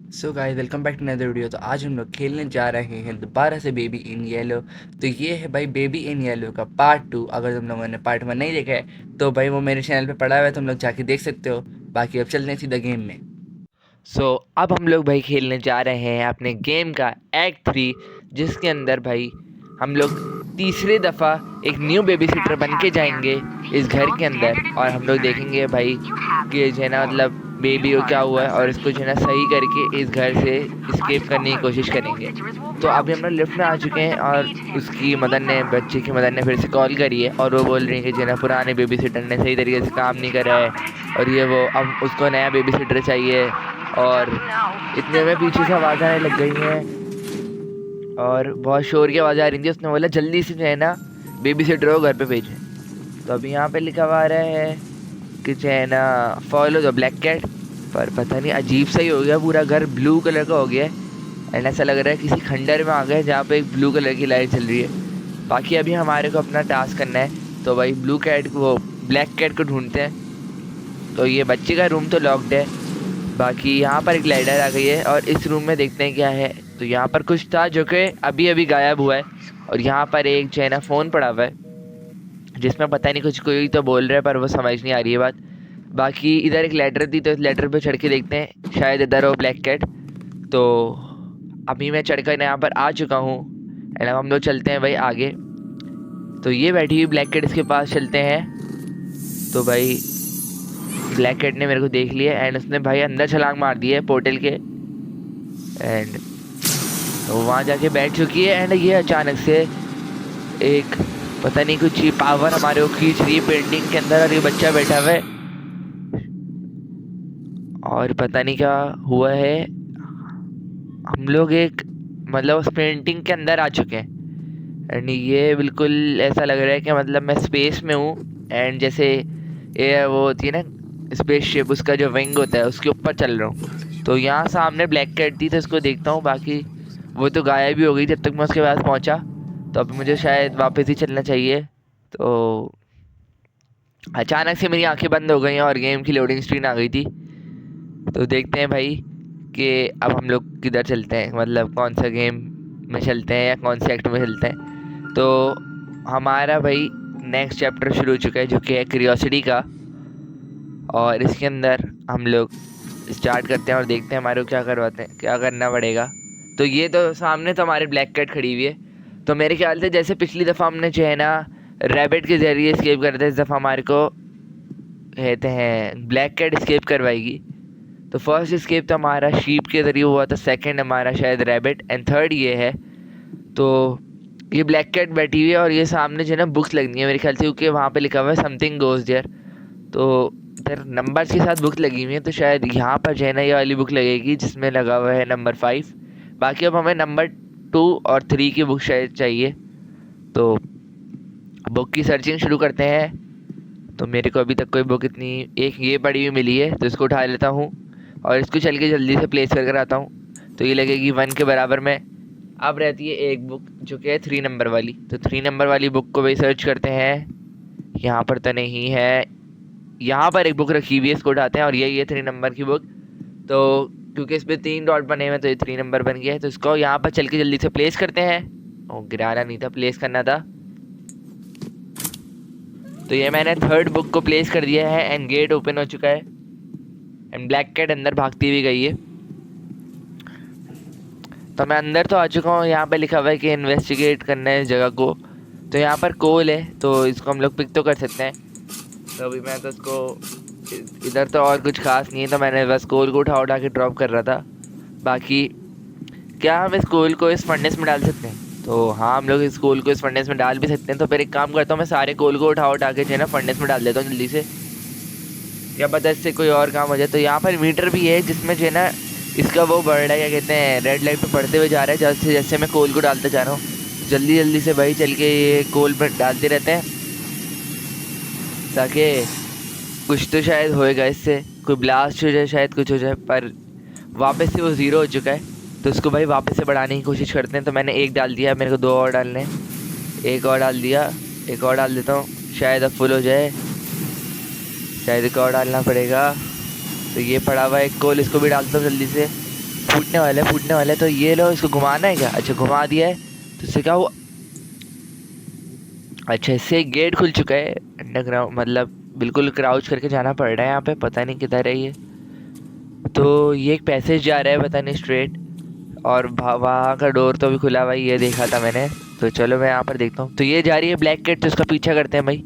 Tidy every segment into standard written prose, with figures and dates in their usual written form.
So guys welcome back to another video. तो आज हम लोग खेलने जा रहे हैं दोबारा से बेबी इन येलो। तो ये है भाई बेबी इन येलो का पार्ट 2। अगर तुम लोगों ने पार्ट 1 नहीं देखा है तो भाई वो मेरे चैनल पे पड़ा हुआ है, तुम लोग जाके देख सकते हो। बाकी अब चलते हैं सीधा गेम में। अब हम लोग भाई खेलने जा रहे हैं अपने गेम का एक्ट 3, जिसके अंदर भाई हम लोग तीसरी दफ़ा एक न्यू बेबी सिटर बन के जाएंगे इस घर के अंदर, और हम लोग देखेंगे भाई कि जो है ना मतलब बेबी को क्या हुआ है और इसको जो है ना सही करके इस घर से इस्केप करने की कोशिश करेंगे। तो अभी हम लोग लिफ्ट में आ चुके हैं और उसकी मदर ने बच्चे की मदर ने फिर से कॉल करी है और वो बोल रही है कि जो है ना पुराने बेबी सिटर ने सही तरीके से काम नहीं करा है और ये वो अब उसको नया बेबी सिटर चाहिए। और इतने में पीछे से आवाज़ आने लग गई हैं और बहुत शोर की आवाज़ आ रही थी। उसने बोला जल्दी से जो है ना बेबी सिटर को घर पे भेजें। तो अभी यहाँ पे लिखा हुआ आ रहा है कि जो है ना फॉलो द ब्लैक कैट, पर पता नहीं अजीब सा ही हो गया, पूरा घर ब्लू कलर का हो गया है एंड ऐसा लग रहा है किसी खंडर में आ गए जहाँ पे एक ब्लू कलर की लाइट चल रही है। बाकी अभी हमारे को अपना टास्क करना है, तो भाई ब्लू कैट को ब्लैक कैट को ढूंढते हैं। तो ये बच्चे का रूम तो लॉक्ड है, बाकी यहाँ पर एक लाइटर आ गई है और इस रूम में देखते हैं क्या है। तो यहाँ पर कुछ था जो कि अभी अभी गायब हुआ है और यहाँ पर एक जो है ना फ़ोन पड़ा हुआ है जिसमें पता नहीं कुछ कोई तो बोल रहा है पर वो समझ नहीं आ रही है बात। बाकी इधर एक लेटर थी, तो इस लेटर पे चढ़ के देखते हैं शायद इधर हो ब्लैक कैट। तो अभी मैं चढ़कर यहाँ पर आ चुका हूँ एंड अब हम लोग चलते हैं भाई आगे। तो ये बैठी हुई ब्लैक कैट, इसके पास चलते हैं। तो भाई ब्लैक कैट ने मेरे को देख लिया एंड उसने भाई अंदर छलांग मार दी है पोर्टल के एंड तो वहाँ जाके बैठ चुकी है। एंड ये अचानक से एक पता नहीं कुछ पावर हमारे को खींच रही है पेंटिंग के अंदर और ये बच्चा बैठा हुआ है और पता नहीं क्या हुआ है। हम लोग एक मतलब उस पेंटिंग के अंदर आ चुके हैं एंड ये बिल्कुल ऐसा लग रहा है कि मतलब मैं स्पेस में हूँ एंड जैसे ये वो होती है ना स्पेसशिप, उसका जो विंग होता है उसके ऊपर चल रहा हूँ। तो यहाँ सामने ब्लैक कैट थी तो इसको देखता हूँ, बाकी वो तो गायब ही हो गई जब तक मैं उसके पास पहुँचा। तो अब मुझे शायद वापस ही चलना चाहिए। तो अचानक से मेरी आंखें बंद हो गई और गेम की लोडिंग स्क्रीन आ गई थी। तो देखते हैं भाई कि अब हम लोग किधर चलते हैं, मतलब कौन सा गेम में चलते हैं या कौन से एक्ट में चलते हैं। तो हमारा भाई नेक्स्ट चैप्टर शुरू हो चुका है जो कि है क्यूरियोसिटी का, और इसके अंदर हम लोग स्टार्ट करते हैं और देखते हैं हमारे को क्या करवाते हैं, क्या करना पड़ेगा। तो ये तो सामने तो हमारी ब्लैक कैट खड़ी हुई है। तो मेरे ख्याल से जैसे पिछली दफ़ा हमने जो है ना रैबिट के ज़रिए स्केप करते थे, इस दफ़ा हमारे को कहते हैं ब्लैक कैट स्केप करवाएगी। तो फर्स्ट स्केप तो हमारा शीप के ज़रिए हुआ था, सेकंड हमारा शायद रैबिट एंड थर्ड ये है। तो ये ब्लैक कैट बैठी हुई है और ये सामने जो है ना बुक्स लगनी है मेरे ख्याल से, क्योंकि वहाँ पे लिखा हुआ है समथिंग गोज देयर। तो इधर नंबर्स के साथ बुक लगी हुई है, तो शायद यहाँ पर जो है ना ये वाली बुक लगेगी जिसमें लगा हुआ है नंबर 5। बाकी अब हमें नंबर 2 और 3 की बुक शायद चाहिए। तो बुक की सर्चिंग शुरू करते हैं। तो मेरे को अभी तक कोई बुक इतनी, एक ये पड़ी हुई मिली है तो इसको उठा लेता हूँ और इसको चल के जल्दी से प्लेस कर आता हूँ। तो ये लगेगी 1 के बराबर में। अब रहती है एक बुक जो कि है 3 नंबर वाली, तो 3 नंबर वाली बुक को भी सर्च करते हैं। यहाँ पर तो नहीं है, यहाँ पर एक बुक रखी हुई है, इसको उठाते हैं और यही है 3 नंबर की बुक। तो क्योंकि इस पर 3 डॉट बने हुए हैं तो ये 3 नंबर बन गया है। तो इसको यहाँ पर चल के जल्दी से प्लेस करते हैं। ओ गिराना नहीं था, प्लेस करना था। तो ये मैंने थर्ड बुक को प्लेस कर दिया है एंड गेट ओपन हो चुका है एंड ब्लैक कैट अंदर भागती हुई गई है। तो मैं अंदर तो आ चुका हूँ। यहाँ पे लिखा हुआ है कि इन्वेस्टिगेट करना है इस जगह को। तो यहाँ पर कोल है तो इसको हम लोग पिक तो कर सकते हैं। तो अभी मैं तो इसको इधर तो और कुछ खास नहीं है, तो मैंने बस कोल को उठा उठा के ड्रॉप कर रहा था। बाकी क्या हम इस कोल को इस फर्नेस में डाल सकते हैं? तो हाँ, हम लोग इस कोल को इस फर्नेस में डाल भी सकते हैं। तो फिर एक काम करता हूँ, मैं सारे कोल को उठा उठा के जो है ना फर्नेस में डाल देता हूँ जल्दी से, क्या पता इससे कोई और काम हो जाए। तो यहाँ पर मीटर भी है जिसमें जो है ना इसका वो बढ़ रहा है, क्या कहते हैं, रेड लाइट पे पढ़ते हुए जा रहा है जैसे जैसे मैं कोल को डालते जा रहा हूँ। जल्दी जल्दी से भाई चल के ये कोल पर डालते रहते हैं ताकि कुछ तो शायद होएगा, इससे कोई ब्लास्ट हो जाए, शायद कुछ हो जाए। पर वापस से वो ज़ीरो हो चुका है तो इसको भाई वापस से बढ़ाने की कोशिश करते हैं। तो मैंने एक डाल दिया, मेरे को 2 और डालने हैं। एक और डाल दिया, एक और डाल देता हूँ, शायद अब फुल हो जाए, शायद एक और डालना पड़ेगा। तो ये पड़ा हुआ है एक कोल, इसको भी डालता हूँ जल्दी से। फूटने वाला है, फूटने वाला है। तो ये लो, इसको घुमाना है क्या? अच्छा घुमा दिया है। तो इससे क्या हुआ? अच्छा, इससे एक गेट खुल चुका है अंडरग्राउंड, मतलब बिल्कुल क्राउच करके जाना पड़ रहा है यहाँ पे, पता नहीं किधर है ये। तो ये एक पैसेज जा रहा है पता नहीं स्ट्रेट, और वहाँ का डोर तो भी खुला हुआ है, ये देखा था मैंने। तो चलो मैं यहाँ पर देखता हूँ। तो ये जा रही है ब्लैक कैट, तो इसका पीछा करते हैं भाई।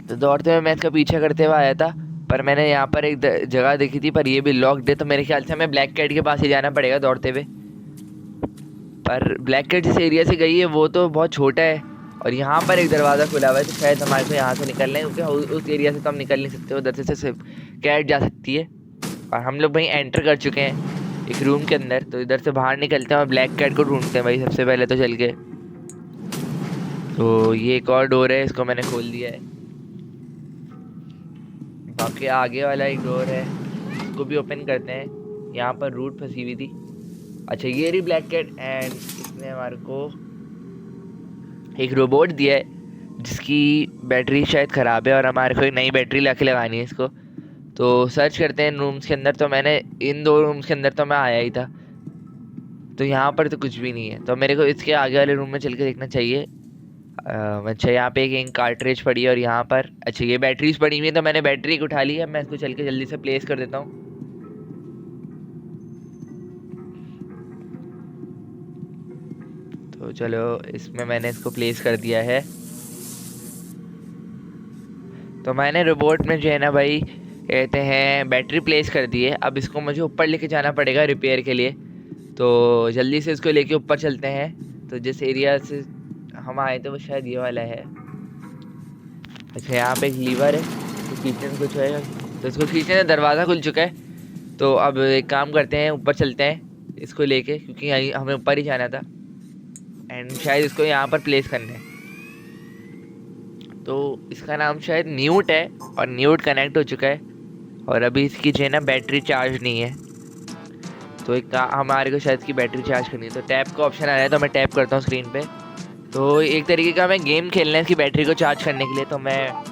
तो दौड़ते हुए मैं इसका पीछा करते हुए आया था, पर मैंने यहाँ पर एक जगह देखी थी, पर ये भी लॉक्ड है। तो मेरे ख्याल से हमें ब्लैक कैट के पास ही जाना पड़ेगा दौड़ते हुए। पर ब्लैक कैट जिस एरिया से गई है वो तो बहुत छोटा है, और यहाँ पर एक दरवाज़ा खुला हुआ है, तो शायद हमारे को यहाँ से निकलना है, क्योंकि उस एरिया से तो हम निकल नहीं सकते, उधर से सिर्फ कैट जा सकती है। और हम लोग भाई एंटर कर चुके हैं एक रूम के अंदर, तो इधर से बाहर निकलते हैं और ब्लैक कैट को ढूंढते हैं भाई सबसे पहले तो चल के। तो ये एक और डोर है, इसको मैंने खोल दिया है। बाकी आगे वाला एक डोर है, इसको भी ओपन करते हैं। यहाँ पर रूट फंसी हुई थी। अच्छा ये रही ब्लैक कैट, एंड इसने हमारे को एक रोबोट दिया है जिसकी बैटरी शायद ख़राब है, और हमारे को एक नई बैटरी ला के लगानी है इसको। तो सर्च करते हैं रूम्स के अंदर। तो मैंने इन 2 रूम्स के अंदर तो मैं आया ही था, तो यहाँ पर तो कुछ भी नहीं है। तो मेरे को इसके आगे वाले रूम में चल के देखना चाहिए। अच्छा यहाँ पे एक इंक कार्ट्रिज पड़ी है, और यहाँ पर अच्छा ये बैटरीज पड़ी हुई है, तो मैंने बैटरी एक उठा ली है। मैं इसको चल के जल्दी से प्लेस कर देता हूँ। तो चलो इसमें मैंने इसको प्लेस कर दिया है। तो मैंने रोबोट में जो है ना भाई कहते हैं बैटरी प्लेस कर दी है। अब इसको मुझे ऊपर लेके जाना पड़ेगा रिपेयर के लिए। तो जल्दी से इसको लेके ऊपर चलते हैं। तो जिस एरिया से हम आए थे वो शायद ये वाला है। अच्छा यहाँ पे एक लीवर है, तो खींचने में कुछ होएगा, तो इसको खींचने से दरवाज़ा खुल चुका है। तो अब एक काम करते हैं, ऊपर चलते हैं इसको लेके, क्योंकि हमें ऊपर ही जाना था, एंड शायद इसको यहाँ पर प्लेस करना है। तो इसका नाम शायद न्यूट है, और न्यूट कनेक्ट हो चुका है, और अभी इसकी जो है ना बैटरी चार्ज नहीं है। तो एक हमारे को शायद इसकी बैटरी चार्ज करनी है। तो टैप का ऑप्शन आ रहा है, तो मैं टैप करता हूँ स्क्रीन पे। तो एक तरीके का मैं गेम खेलना है इसकी बैटरी को चार्ज करने के लिए। तो मैं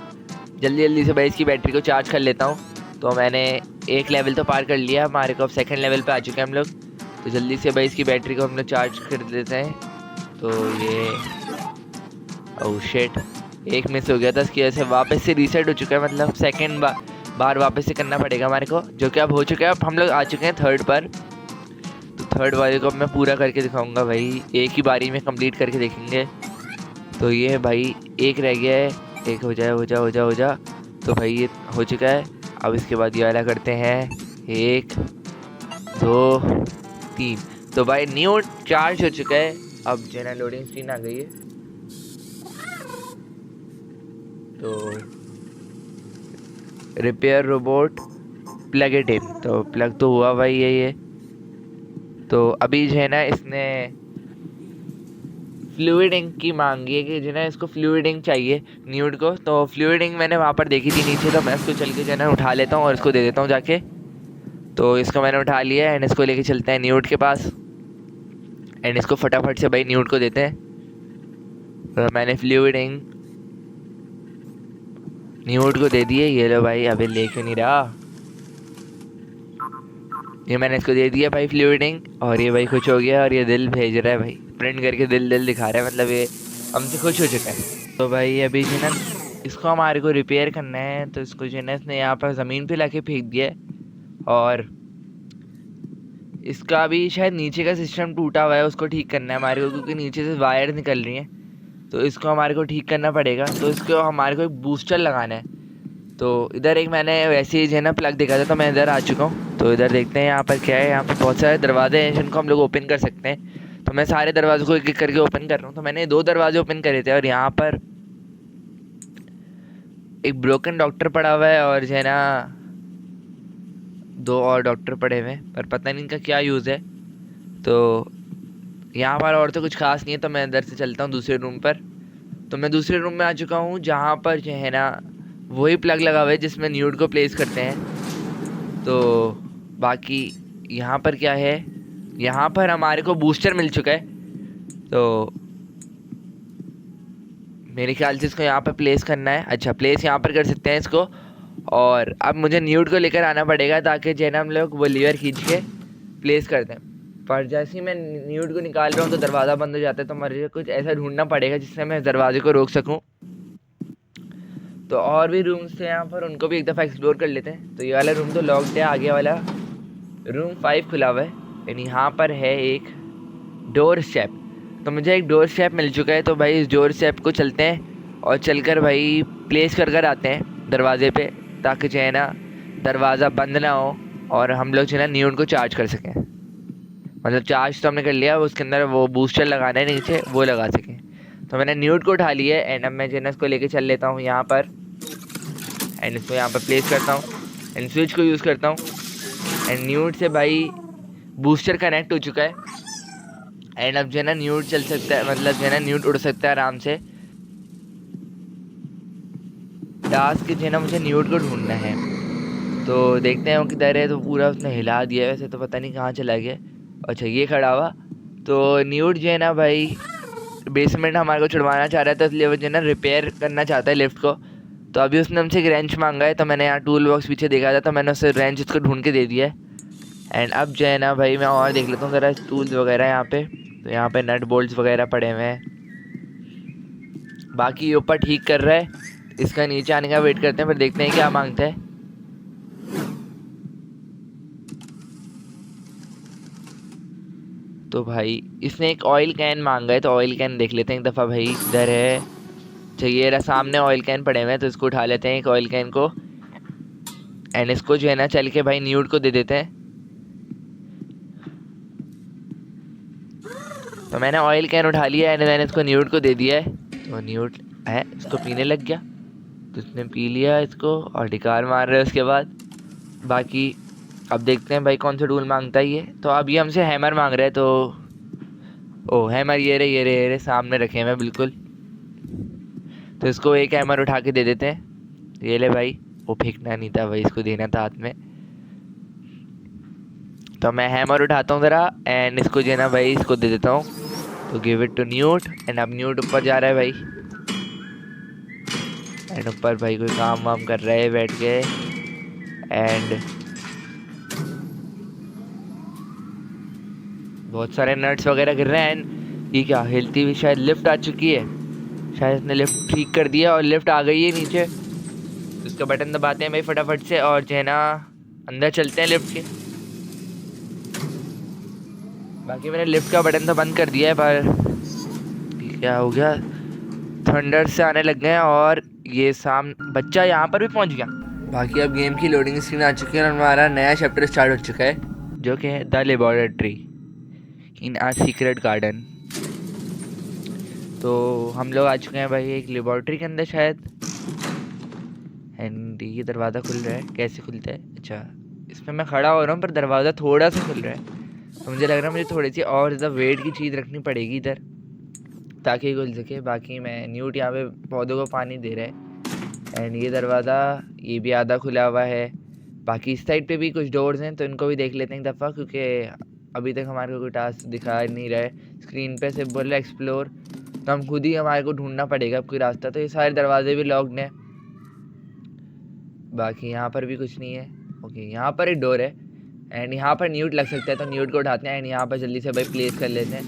जल्दी जल्दी से भाई इसकी बैटरी को चार्ज कर लेता हूँ। तो मैंने एक लेवल तो पार कर लिया, हमारे को अब सेकंड लेवल पे आ चुके हैं हम लोग। तो जल्दी से भाई इसकी बैटरी को हम लोग चार्ज कर देते हैं। तो ये ओह शिट, एक मिस हो गया था, इसकी वजह से वापस से रीसेट हो चुका है, मतलब सेकंड बार वापस से करना पड़ेगा हमारे को, जो कि अब हो चुका है। अब हम लोग आ चुके हैं थर्ड पर। तो थर्ड वाले को अब मैं पूरा करके दिखाऊंगा भाई, एक ही बारी में कंप्लीट करके देखेंगे। तो ये है भाई, एक रह गया है, एक हो जाए हो जा हो जा हो जा। तो भाई ये हो चुका है। अब इसके बाद ये वाला करते हैं, 1 2 3। तो भाई न्यू चार्ज हो चुका है। अब जो है ना लोडिंग स्क्रीन आ गई है। तो repair robot plug it in, तो प्लग तो हुआ भाई ये। तो अभी जो है ना इसने फ्लूइड इंक की मांगी है, कि जो है ना इसको फ्लूइड इंक चाहिए न्यूड को। तो फ्लूइड इंक मैंने वहाँ पर देखी थी नीचे, तो मैं इसको चल के जो है ना उठा लेता हूँ और इसको दे देता हूँ जाके। तो इसको मैंने उठा लिया है, एंड इसको लेके चलते हैं न्यूड के पास, एंड इसको फटाफट से भाई न्यूड को देते हैं। तो मैंने फ्लूइड इंक न्यूड को दे दिए। ये लो भाई, अभी ले क्यों नहीं रहा? ये मैंने इसको दे दिया भाई फ्लूइड इंक, और ये भाई खुश हो गया, और ये दिल भेज रहा है भाई, प्रिंट करके दिल दिल दिखा रहा है, मतलब ये हमसे खुश हो चुका है। तो भाई अभी जो है ना इसको हमारे को रिपेयर करना है। तो इसको जो है ना इसने यहाँ पर ज़मीन पे लाके फेंक दिया है, और इसका भी शायद नीचे का सिस्टम टूटा हुआ है, उसको ठीक करना है हमारे को, क्योंकि नीचे से वायर निकल रही हैं। तो इसको हमारे को ठीक करना पड़ेगा। तो इसको हमारे को एक बूस्टर लगाना है। तो इधर एक मैंने वैसे ही जो है ना प्लग देखा था, तो मैं इधर आ चुका हूँ। तो इधर देखते हैं यहाँ पर क्या है। यहाँ पर बहुत सारे दरवाजे हैं जिनको हम लोग ओपन कर सकते हैं। तो मैं सारे दरवाज़ों को एक एक करके ओपन कर रहा हूँ। तो मैंने 2 दरवाजे ओपन करे थे, और यहाँ पर एक ब्रोकन डॉक्टर पड़ा हुआ है, और जो है ना 2 और डॉक्टर पड़े हुए हैं, पर पता नहीं इनका क्या यूज़ है। तो यहाँ पर और तो कुछ खास नहीं है। तो मैं इधर से चलता हूँ दूसरे रूम पर। तो मैं दूसरे रूम में आ चुका हूँ, जहाँ पर जो है ना वही प्लग लगा हुआ है जिसमें न्यूड को प्लेस करते हैं। तो बाकी यहाँ पर क्या है, यहाँ पर हमारे को बूस्टर मिल चुका है। तो मेरे ख्याल से इसको यहाँ पर प्लेस करना है। अच्छा प्लेस यहाँ पर कर सकते हैं इसको, और अब मुझे न्यूड को लेकर आना पड़ेगा ताकि जो है ना हम लोग वो लीवर खींच के प्लेस कर दें। पर जैसे ही मैं न्यूड को निकाल रहा हूँ तो दरवाज़ा बंद हो जाता है, तो मुझे कुछ ऐसा ढूंढना पड़ेगा जिससे मैं दरवाजे को रोक सकूँ। तो और भी रूम्स थे यहाँ पर, उनको भी एक दफ़ा एक्सप्लोर कर लेते हैं। तो ये वाला रूम तो लॉक्ड है, आगे वाला रूम 5 खुला हुआ है। यानी यहाँ पर है एक डोर स्टेप। तो मुझे एक डोर स्टेप मिल चुका है, तो भाई इस डोर स्टेप को चलते हैं और चलकर भाई प्लेस कर आते हैं दरवाजे पे, ताकि जो है ना दरवाज़ा बंद ना हो और हम लोग जो है ना न्यूड को चार्ज कर सकें। मतलब चार्ज तो हमने कर लिया, उसके अंदर वो बूस्टर लगाना है नीचे, वो लगा सकें। तो मैंने न्यूड को उठा लिया है एंड अब मैं जो है ना इसको लेके चल लेता हूँ यहाँ पर एंड इसको यहाँ पर प्लेस करता हूँ एंड स्विच को यूज़ करता हूँ एंड न्यूड से भाई बूस्टर कनेक्ट हो चुका है एंड अब जो है ना न्यूड चल सकता है, मतलब जो है ना न्यूड उड़ सकता है आराम से। टास्क जो है ना मुझे न्यूड को ढूंढना है, तो देखते हैं वो किधर है। तो पूरा उसने हिला दिया, वैसे तो पता नहीं कहाँ चला गया। अच्छा ये खड़ा हुआ। तो न्यूड जो है ना भाई बेसमेंट हमारे को छुड़वाना चाह रहा था, इसलिए वो जो है ना रिपेयर करना चाहता है लिफ्ट को। तो अभी उसने हमसे एक रेंच मांगा है, तो मैंने यहाँ टूल बॉक्स पीछे देखा था, तो मैंने उसे रेंच उसको ढूंढ के दे दिया है। एंड अब जो है ना भाई मैं और देख लेता हूँ ज़रा टूल्स वगैरह यहाँ पे। तो यहाँ पे नट बोल्ट्स वगैरह पड़े हुए हैं। बाकी ये ऊपर ठीक कर रहा है, इसका नीचे आने का वेट करते हैं, फिर देखते हैं क्या मांगता है। तो भाई इसने एक ऑयल कैन मांगा है, तो ऑयल कैन देख लेते हैं एक दफ़ा भाई इधर है। चाहिए रहा सामने ऑयल कैन पड़े हुए हैं, तो इसको उठा लेते हैं एक ऑयल कैन को एंड इसको जो है ना चल के भाई न्यूड को दे देते हैं। तो मैंने ऑयल कैन उठा लिया एंड मैंने इसको न्यूड को दे दिया है। तो न्यूड है इसको पीने लग गया, तो इसने पी लिया इसको और ढिकार मार रहा है उसके बाद। बाकी अब देखते हैं भाई कौन सा टूल मांगता है ये। तो अब ये हमसे हैमर मांग रहा है, तो ओ हैमर ये रे सामने रखे हैं मैं बिल्कुल। तो इसको एक हैमर उठा के दे देते हैं। ये ले भाई, वो फेंकना नहीं था भाई, इसको देना था हाथ में। तो मैं हैमर उठाता हूँ ज़रा एंड इसको जो है ना भाई इसको दे देता हूँ। तो give it to Newt and अब न्यूट ऊपर जा रहा है भाई एंड ऊपर भाई कोई काम वाम कर रहा है बैठ के। एंड बहुत सारे नट्स वगैरह गिर रहे हैं एंड ये क्या हिलती हुई शायद लिफ्ट आ चुकी है। शायद इसने लिफ्ट ठीक कर दिया और लिफ्ट आ गई है नीचे। उसका बटन दबाते हैं भाई फटाफट से और जो है ना अंदर चलते हैं लिफ्ट के। बाकी मैंने लिफ्ट का बटन तो बंद कर दिया है, पर क्या हो गया, थंडर से आने लग गए हैं और ये बच्चा यहाँ पर भी पहुँच गया। बाकी अब गेम की लोडिंग स्क्रीन आ चुकी है और हमारा नया चैप्टर स्टार्ट हो चुका है, जो कि है the laboratory in a secret garden. तो हम लोग आ चुके हैं भाई एक लेबोरेटरी के अंदर शायद। एंड ये दरवाज़ा खुल रहा है, कैसे खुलता है? अच्छा इसमें मैं खड़ा हो रहा हूँ पर दरवाज़ा थोड़ा सा खुल रहा है, तो मुझे लग रहा है मुझे थोड़ी सी और ज़्यादा वेट की चीज़ रखनी पड़ेगी इधर ताकि खुल सके। बाकी मैं न्यूट यहाँ पे पौधों को पानी दे रहा है एंड ये दरवाज़ा ये भी आधा खुला हुआ है। बाकी इस साइड पे भी कुछ डोर्स हैं, तो इनको भी देख लेते हैं एक दफ़ा, क्योंकि अभी तक हमारे को कोई टास्क दिखा नहीं रहा है स्क्रीन पे, सिर्फ बोल रहा है एक्सप्लोर। तो हम खुद ही हमारे को ढूंढना पड़ेगा अब कोई रास्ता। तो ये सारे दरवाजे भी लॉक्ड हैं। बाकी यहाँ पर भी कुछ नहीं है। ओके यहाँ पर एक डोर है एंड यहाँ पर न्यूट लग सकता है, तो न्यूट को उठाते हैं एंड यहाँ पर जल्दी से भाई प्लेस कर लेते हैं।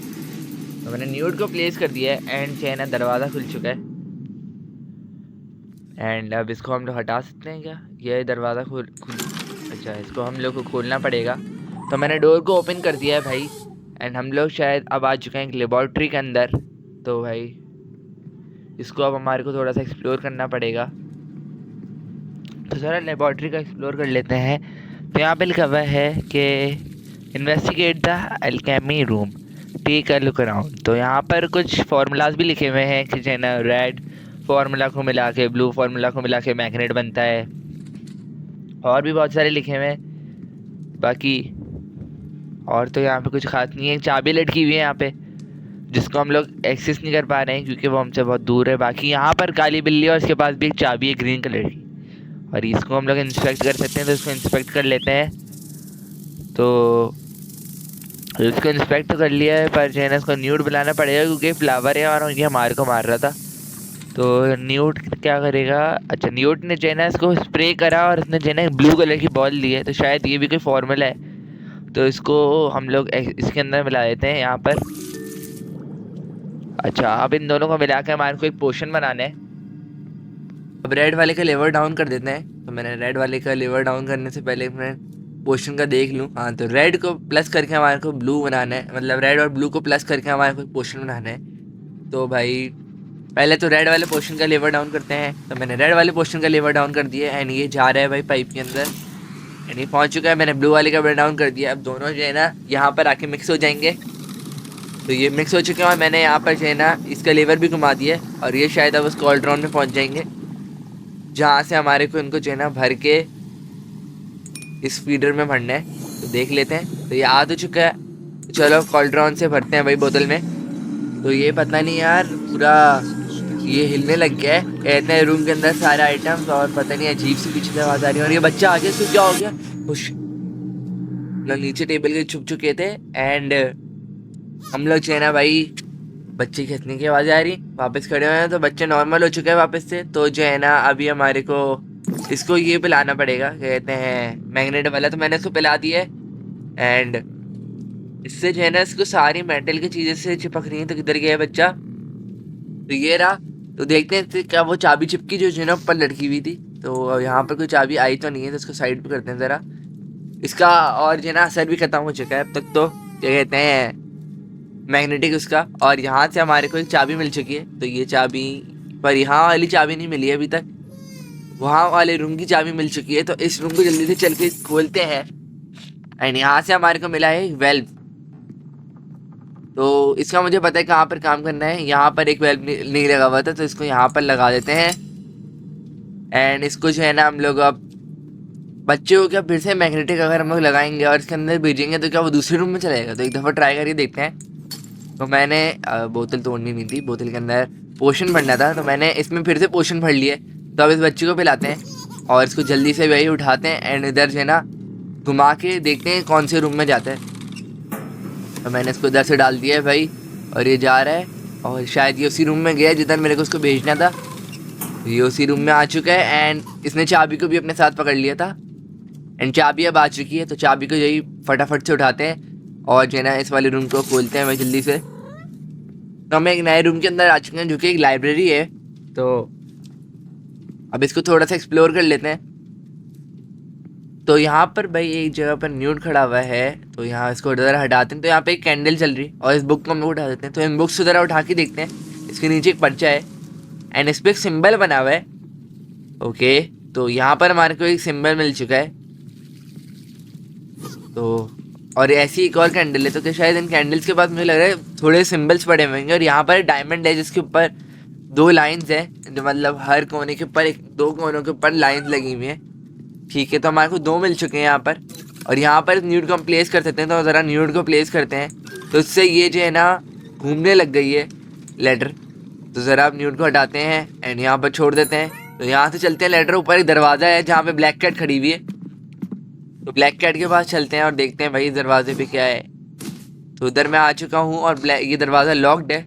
तो मैंने न्यूट को प्लेस कर दिया है एंड चैन है दरवाज़ा खुल चुका है। एंड अब इसको हम लोग हटा सकते हैं क्या? ये दरवाज़ा खुल अच्छा इसको हम लोग को खोलना पड़ेगा। तो मैंने डोर को ओपन कर दिया है भाई एंड हम लोग शायद अब आ चुके हैं एक लेबॉर्ट्री के अंदर। तो भाई इसको अब हमारे को थोड़ा सा एक्सप्लोर करना पड़ेगा, तो ज़रा लेबॉर्ट्री का एक्सप्लोर कर लेते हैं। तो यहाँ पे लिखा हुआ है कि investigate the alchemy room, take a look around. तो यहाँ पर कुछ फार्मूलाज भी लिखे हुए हैं कि जो ना रेड फार्मूला को मिला के ब्लू फार्मूला को मिला के मैग्नेट बनता है, और भी बहुत सारे लिखे हुए हैं। बाकी और तो यहाँ पे कुछ खास नहीं है। चाबी लटकी हुई है यहाँ पे जिसको हम लोग एक्सेस नहीं कर पा रहे हैं क्योंकि वो हमसे बहुत दूर है। बाकी यहाँ पर काली बिल्ली और उसके पास भी एक चाबी है ग्रीन कलर की, और इसको हम लोग इंस्पेक्ट कर सकते हैं। तो इसको इंस्पेक्ट कर लेते हैं। तो इसको इंस्पेक्ट तो कर लिया है, पर जो है ना इसको न्यूड बुलाना पड़ेगा क्योंकि फ्लावर है और ये हमारे को मार रहा था। तो न्यूट क्या करेगा? अच्छा, न्यूट ने जो है ना इसको स्प्रे करा और इसने जो है ना ब्लू कलर की बॉल ली है, तो शायद ये भी कोई फॉर्मूला है। तो इसको हम लोग इसके अंदर मिला देते हैं यहाँ पर। अच्छा, अब इन दोनों को मिला के हमारे को एक पोशन बनाना है। अब रेड वाले का लेवर डाउन कर देते हैं। तो मैंने रेड वाले का लेवर डाउन करने से पहले मैं पोशन का देख लूँ। हाँ, तो रेड को प्लस करके हमारे को ब्लू बनाना है, मतलब रेड और ब्लू को प्लस करके हमारे को पोशन बनाना है। तो भाई पहले तो रेड वाले पोशन का लेवर डाउन करते हैं। तो मैंने रेड वाले पोशन का लेवर डाउन कर दिया एंड ये जा रहा है भाई पाइप के अंदर एंड ये पहुंच चुका है। मैंने ब्लू वाले का डाउन कर दिया। अब दोनों जो है ना यहाँ पर आके मिक्स हो जाएंगे। तो ये मिक्स हो चुके हैं और मैंने यहाँ पर जो है ना इसका लेवर भी घुमा दिया और ये शायद अब उस कॉल्ड्रॉन में पहुँच जाएंगे, जहाँ से हमारे को इनको जो है ना भर के इस फीडर में भरना है। तो देख लेते हैं। तो ये आ तो चुका है। तो चलो कॉल्ड्रॉन से भरते हैं भाई बोतल में। तो ये पता नहीं यार पूरा ये हिलने लग गया है। कहते हैं रूम के अंदर सारे आइटम्स और पता नहीं अजीब सी पीछे से आवाज़ आ रही है। और ये बच्चा आगे से क्या हो गया? खुश लोग नीचे टेबल के छुप चुके थे एंड हम लोग जो है ना भाई बच्चे की हंसने की आवाज़ आ रही, वापस खड़े हुए हैं। तो बच्चे नॉर्मल हो चुके हैं वापस से। तो जो है ना अभी हमारे को इसको ये पिलाना पड़ेगा, कहते हैं मैग्नेट वाला। तो मैंने इसको पिला दिया है एंड इससे जो है ना इसको सारी मेटल की चीज़ें से चिपक रही हैं। तो किधर गया है बच्चा? तो ये रहा। तो देखते हैं क्या वो चाबी चिपकी जो है ना ऊपर लटकी हुई थी। तो यहाँ पर कोई चाबी आई तो नहीं है, तो इसको साइड पे करते हैं ज़रा। इसका और जो है ना असर भी ख़त्म हो चुका है अब तक। तो क्या कहते हैं मैग्नेटिक उसका। और यहाँ से हमारे को एक चाबी मिल चुकी है। तो ये चाबी पर यहाँ वाली चाबी नहीं मिली है अभी तक, वहाँ वाले रूम की चाबी मिल चुकी है। तो इस रूम को जल्दी से चल के खोलते हैं एंड यहाँ से हमारे को मिला है वेल्व। तो इसका मुझे पता है कहाँ पर काम करना है। यहाँ पर एक वेल्व नहीं लगा हुआ था, तो इसको यहाँ पर लगा देते हैं एंड इसको जो है ना हम लोग अब बच्चे को क्या फिर से मैग्नेटिक अगर हम लोग लगाएंगे और इसके अंदर भेजेंगे तो क्या वो दूसरे रूम में चलेगा? तो एक दफ़ा ट्राई करके देखते हैं। तो मैंने बोतल तोड़नी नहीं थी, बोतल के अंदर पोशन भरना था। तो मैंने इसमें फिर से पोशन भर लिए। तो अब इस बच्चे को पिलाते हैं और इसको जल्दी से वही उठाते हैं एंड इधर जो है ना घुमा के देखते हैं कौन से रूम में जाता है। तो मैंने इसको इधर से डाल दिया है भाई और ये जा रहा है और शायद ये उसी रूम में गया जिधर मेरे को उसको भेजना था। तो ये उसी रूम में आ चुका है एंड इसने चाबी को भी अपने साथ पकड़ लिया था एंड चाबी अब आ चुकी है। तो चाबी को यही फटाफट से उठाते हैं और जो है ना इस वाले रूम को खोलते हैं भाई जल्दी से। तो हम एक नए रूम के अंदर आ चुके हैं जो कि एक लाइब्रेरी है। तो अब इसको थोड़ा सा एक्सप्लोर कर लेते हैं। तो यहाँ पर भाई एक जगह पर न्यूड खड़ा हुआ है। तो यहाँ इसको ज़रा हटाते हैं। तो यहाँ पे एक कैंडल चल रही और इस बुक को हम लोग उठा देते हैं। तो इन बुक्स को ज़रा उठा के देखते हैं। इसके नीचे एक पर्चा है एंड इस पर एक सिम्बल बना हुआ है। ओके, तो यहाँ पर हमारे को एक सिम्बल मिल चुका है। तो और ऐसी एक और कैंडल है। तो क्या शायद इन कैंडल्स के बाद मुझे लग रहा है थोड़े सिम्बल्स पड़े हुए होंगे। और यहाँ पर डायमंड है जिसके ऊपर 2 लाइंस हैं, जो मतलब हर कोने के ऊपर 2 कोनों के ऊपर लाइंस लगी हुई हैं। ठीक है, तो हमारे को 2 मिल चुके हैं यहाँ पर। और यहाँ पर न्यूड को हम प्लेस कर सकते हैं। तो ज़रा न्यूड को प्लेस करते हैं। तो इससे ये जो है ना घूमने लग गई है लेटर। तो ज़रा आप न्यूड को हटाते हैं एंड यहाँ पर छोड़ देते हैं। तो यहाँ से चलते हैं लेटर। ऊपर एक दरवाज़ा है जहाँ पे ब्लैक कैट खड़ी हुई है। तो ब्लैक कैट के पास चलते हैं और देखते हैं भाई दरवाजे पे क्या है। तो उधर मैं आ चुका हूँ और ये दरवाज़ा लॉक्ड है।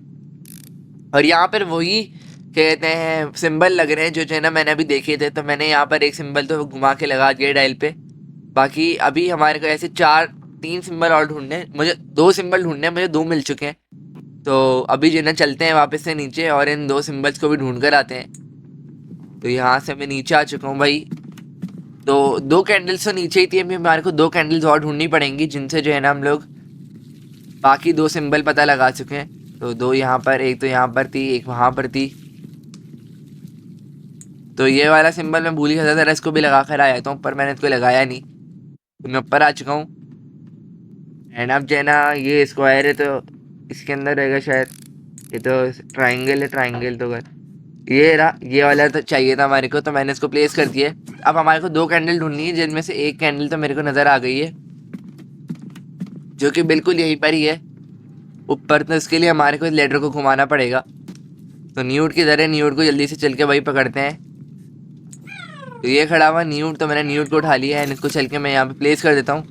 और यहाँ पर वही कहते हैं सिंबल लग रहे हैं जो है ना मैंने अभी देखे थे। तो मैंने यहाँ पर एक सिंबल तो घुमा के लगा दिया डायल पे। बाकी अभी हमारे को ऐसे 3 सिंबल और ढूंढने हैं। मुझे 2 सिंबल ढूंढने हैं, मुझे 2 मिल चुके हैं। तो अभी जो ना चलते हैं वापस से नीचे और इन 2 सिंबल्स को भी ढूंढ कर आते हैं। तो यहाँ से मैं नीचे आ चुका हूँ भाई। तो 2 कैंडल्स तो नीचे ही थी। अभी हमारे को 2 कैंडल्स और ढूंढनी पड़ेंगी जिनसे जो है ना हम लोग बाकी 2 सिंबल पता लगा चुके हैं। तो 2 यहाँ पर, एक तो यहाँ पर थी, एक वहाँ पर थी। तो ये वाला सिंबल मैं भूल गया था, इसको भी लगा कर आया था पर मैंने इसको लगाया नहीं। तो मैं ऊपर आ चुका हूँ एंड अब जो है ना ये स्क्वायर है तो इसके अंदर रहेगा शायद। ये तो ट्राइंगल है, ट्राइंगल तो कर ये रहा। ये वाला तो चाहिए था हमारे को, तो मैंने इसको प्लेस कर दिया। अब हमारे को 2 कैंडल ढूंढनी है जिनमें से एक कैंडल तो मेरे को नज़र आ गई है जो कि बिल्कुल यहीं पर ही है ऊपर। तो इसके लिए हमारे को इस लेटर को घुमाना पड़ेगा। तो न्यूड किधर है? न्यूड को जल्दी से चल के वही पकड़ते हैं। तो ये खड़ा हुआ न्यूड। तो मैंने न्यूड को उठा लिया है। इसको चल के मैं यहाँ पे प्लेस कर देता हूँ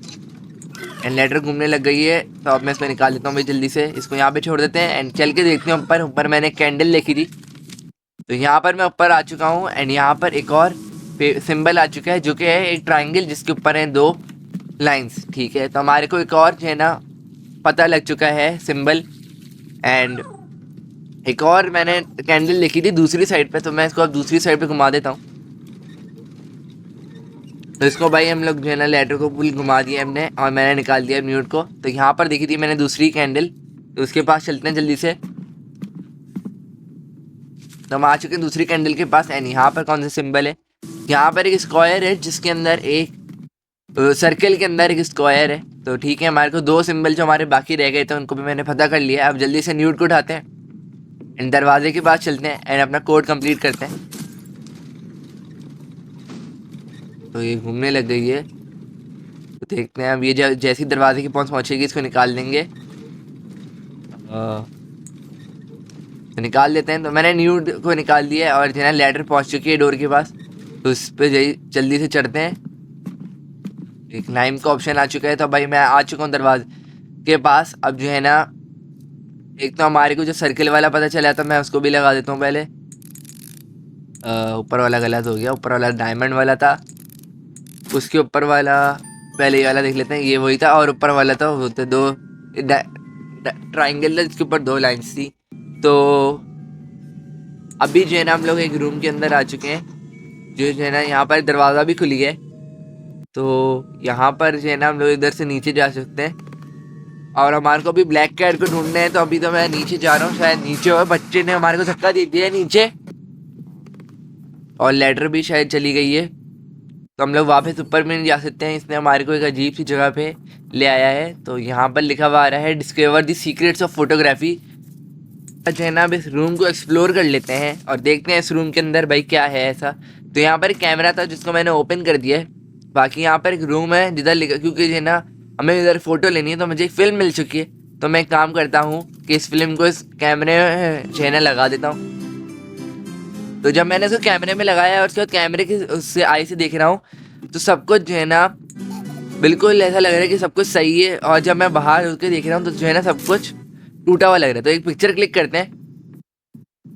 एंड लेटर घूमने लग गई है। तो अब मैं इसमें निकाल देता हूँ भाई जल्दी से। इसको यहाँ पे छोड़ देते हैं एंड चल के देखते हैं ऊपर। ऊपर मैंने कैंडल देखी थी। तो यहाँ पर मैं ऊपर आ चुका हूँ एंड यहाँ पर एक और सिंबल आ चुका है जो कि है एक ट्राइंगल जिसके ऊपर हैं 2 लाइंस। ठीक है, तो हमारे को एक और जो है ना पता लग चुका है सिंबल। एंड एक और मैंने कैंडल देखी थी दूसरी साइड पे, तो मैं इसको अब दूसरी साइड पे घुमा देता हूँ। तो इसको भाई हम लोग जो है ना लेटर को फुल घुमा दिया हमने और मैंने निकाल दिया म्यूट को। तो यहाँ पर देखी थी मैंने दूसरी कैंडल, तो उसके पास चलते हैं जल्दी से। तो हम आ चुके हैं दूसरी कैंडल के पास एंड यहाँ पर कौन सा सिंबल है? यहाँ पर एक स्क्वायर है जिसके अंदर एक सर्कल के अंदर एक स्क्वायर है। तो ठीक है, हमारे को 2 सिंबल जो हमारे बाकी रह गए थे उनको भी मैंने पता कर लिया। अब जल्दी से न्यूट को उठाते हैं एंड दरवाजे के पास चलते हैं एंड अपना कोड कंप्लीट करते हैं। तो ये घूमने लग गई है, तो देखते हैं अब ये जैसी दरवाजे के पास पहुंचेगी इसको निकाल देंगे। तो निकाल देते हैं। तो मैंने न्यूट को निकाल दिया है और जो है लेटर पहुंच चुकी है डोर के पास, तो उस पर जल्दी से चढ़ते हैं। एक क्लाइम का ऑप्शन आ चुका है, तो भाई मैं आ चुका हूँ दरवाजे के पास। अब जो है ना एक तो हमारे को जो सर्कल वाला पता चला था मैं उसको भी लगा देता हूँ पहले। ऊपर वाला गलत हो गया, ऊपर वाला डायमंड वाला था, उसके ऊपर वाला पहले ये वाला देख लेते हैं, ये वही था। और ऊपर वाला था वो तो 2 ट्राइंगल था जिसके ऊपर 2 लाइन्स थी। तो अभी जो है ना हम लोग एक रूम के अंदर आ चुके हैं, जो है ना यहाँ पर दरवाज़ा भी खुल गया है। तो यहाँ पर जो है ना हम लोग इधर से नीचे जा सकते हैं और हमारे को भी ब्लैक कैट को ढूंढने हैं। तो अभी तो मैं नीचे जा रहा हूँ, शायद नीचे हो बच्चे ने हमारे को धक्का दे दिया है नीचे, और लेटर भी शायद चली गई है। तो हम लोग वापस ऊपर में नहीं जा सकते हैं, इसने हमारे को एक अजीब सी जगह पे ले आया है। तो यहाँ पर लिखा हुआ आ रहा है discover the secrets of photography. जो है ना अब इस रूम को एक्सप्लोर कर लेते हैं और देखते हैं इस रूम के अंदर भाई क्या है ऐसा। तो यहाँ पर एक कैमरा था जिसको मैंने ओपन कर दिया है। बाकी यहाँ पर एक रूम है जिधर लिखा, क्योंकि जो है ना हमें इधर फ़ोटो लेनी है, तो मुझे एक फ़िल्म मिल चुकी है। तो मैं एक काम करता हूँ कि इस फिल्म को इस कैमरे में जो है ना लगा देता हूँ। तो जब मैंने उसको कैमरे में लगाया और उसके बाद कैमरे की उससे आई से देख रहा हूँ, तो सब कुछ जो है ना बिल्कुल ऐसा लग रहा है कि सब कुछ सही है। और जब मैं बाहर होकर देख रहा हूँ तो जो है ना सब कुछ टूटा हुआ लग रहा है। तो एक पिक्चर क्लिक करते हैं।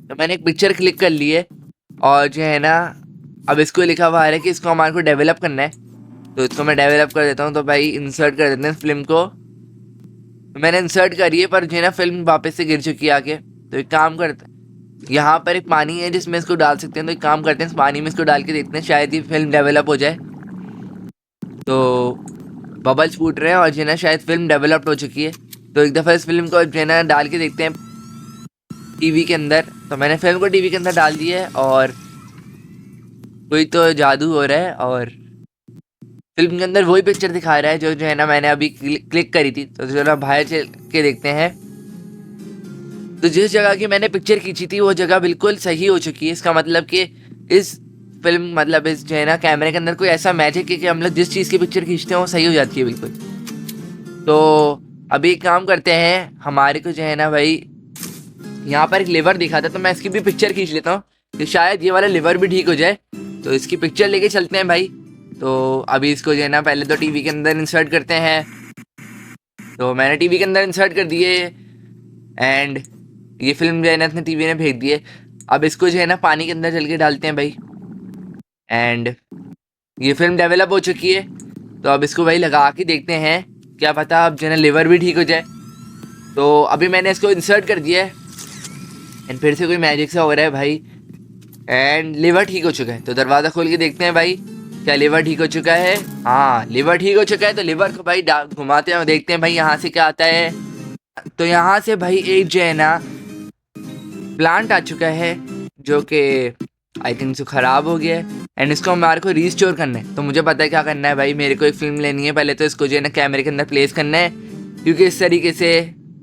तो मैंने एक पिक्चर क्लिक कर ली है और जो है ना अब इसको लिखा हुआ है कि इसको हमारे को डेवलप करना है। तो इसको मैं डेवलप कर देता हूँ। तो भाई इंसर्ट कर देते हैं फिल्म को। तो मैंने इंसर्ट करी है पर जो है ना फिल्म वापस से गिर चुकी है आके। तो एक काम करते हैं, यहाँ पर एक पानी है जिसमें इसको डाल सकते हैं। तो एक काम करते हैं इस पानी में इसको डाल के देखते हैं, शायद ये फिल्म डेवलप हो जाए। तो बबल्स फूट रहे हैं और जो है ना शायद फिल्म डेवलप्ड हो चुकी है। तो एक दफ़ा इस फिल्म को जो है ना डाल के देखते हैं टीवी के अंदर। तो मैंने फिल्म को टीवी के अंदर डाल दी है और कोई तो जादू हो रहा है और फिल्म के अंदर वही पिक्चर दिखा रहा है जो है ना मैंने अभी क्लिक करी थी। तो जो ना बाहर चल के देखते हैं। तो जिस जगह की मैंने पिक्चर खींची थी वो जगह बिल्कुल सही हो चुकी है। इसका मतलब कि इस फिल्म मतलब इस जो है ना कैमरे के अंदर कोई ऐसा मैजिक है कि हम लोग जिस चीज़ की पिक्चर खींचते हैं वो सही हो जाती है बिल्कुल। तो अभी एक काम करते हैं, हमारे को जो है ना भाई यहाँ पर एक लिवर दिखा था, तो मैं इसकी भी पिक्चर खींच लेता हूँ कि शायद ये वाला लिवर भी ठीक हो जाए। तो इसकी पिक्चर लेके चलते हैं भाई। तो अभी इसको जो है ना पहले तो टीवी के अंदर इंसर्ट करते हैं। तो मैंने टीवी के अंदर इंसर्ट कर दिए एंड ये फिल्म जो है ना अपने टीवी ने भेज दी है। अब इसको जो है ना पानी के अंदर चल के डालते हैं भाई एंड ये फिल्म डेवलप हो चुकी है। तो अब इसको भाई लगा के देखते हैं, क्या पता अब जो है ना लिवर भी ठीक हो जाए। तो अभी मैंने इसको इंसर्ट कर दिया है एंड फिर से कोई मैजिक सा हो रहा है भाई एंड लिवर ठीक हो चुका है। तो दरवाज़ा खोल के देखते हैं भाई क्या लिवर ठीक हो चुका है। हाँ लिवर ठीक हो चुका है। तो लिवर को भाई घुमाते हैं और देखते हैं भाई यहाँ से क्या आता है। तो यहाँ से भाई एक जो है ना प्लांट आ चुका है जो कि आई थिंक सो ख़राब हो गया है एंड इसको हमारे को रीस्टोर करना है। तो मुझे पता है क्या करना है भाई, मेरे को एक फिल्म लेनी है। पहले तो इसको जो है ना कैमरे के अंदर प्लेस करना है क्योंकि इस तरीके से